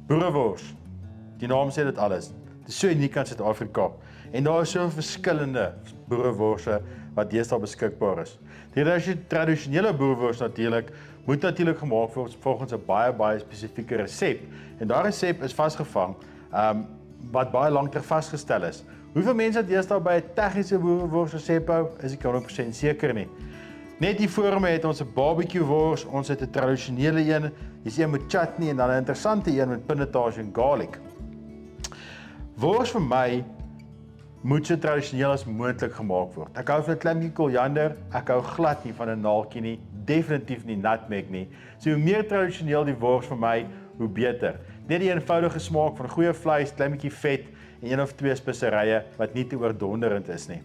Boerewors, die naam sê dit alles. Dit is so uniek aan Suid-Afrika. En daar is so verskillende boereworse wat deesdae beskikbaar is. Die tradisionele boerewors moet natuurlik gemaak word volgens 'n baie spesifieke resep. En daardie resep is vasgevang, wat baie lank terug vasgestel is. Hoeveel mense deesdae by 'n tegniese boerewors resep hou, is ek 100% seker nie. Net hier voor my het ons 'n barbecue wors, ons het 'n tradisionele een, hier's een met chutney en dan 'n interessante een met pinotage en garlic. Wors vir my moet so tradisioneel as moontlik gemaak word. Ek hou van 'n klein bietjie koriander, ek hou glad nie van 'n naaltjie nie, definitief nie nutmeg nie. So hoe meer tradisioneel die wors vir my, hoe beter. Net die eenvoudige smaak van goeie vleis, klein bietjie vet en 1 of 2 speserye wat nie te oordonderend is nie.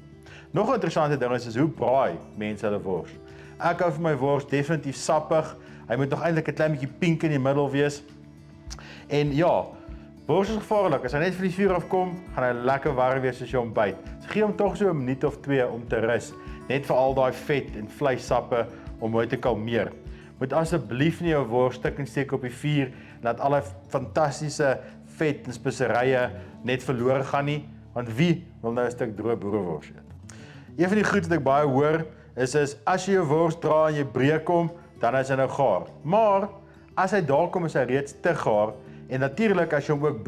Nog 'n interessante ding is hoe braai mense hulle wors. Ek hou vir my wors definitief sappig. Hy moet nog eintlik 'n klein bietjie pink in die middel wees. En ja, wors is gevaarlik. As hy net vir die vuur afkom, gaan hy lekker warm wees as jy hom byt. So gee hom tog so 'n minuut of 2 om te rus, net vir al daai vet en vleissappe om mooi te kalmeer. Moet asseblief nie jou wors stik en steek op die vuur en laat al die fantastiese vet en speserye net verlore gaan nie, want wie wil nou 'n stuk droë boerewors eet? Een van die goed wat ek baie hoor is as jy jou wors dra en jy breek hom, dan is hy nou gaar. Maar as hy daar kom is hy reeds te gaar en natuurlik as jy hom ook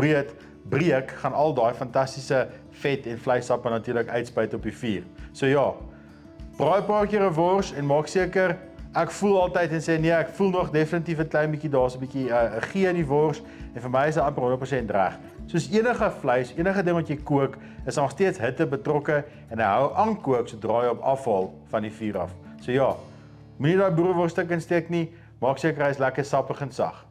breek, gaan al daai fantastiese vet en vleissappe natuurlik uitspuit op die vuur. So ja, braai 'n paar keer 'n wors en maak seker, ek voel altyd en sê nee, ek voel nog definitief 'n klein bietjie, daar's 'n bietjie 'n gee in die wors en vir my is dit amper 100% reg. Soos enige vleis, enige ding wat jy kook, is nog steeds hitte betrokke en hy hou aankook sodra jy hom afhaal van die vuur af. So ja, moenie daai boerewors stik en steek nie, maak seker hy is lekker sappig en sag.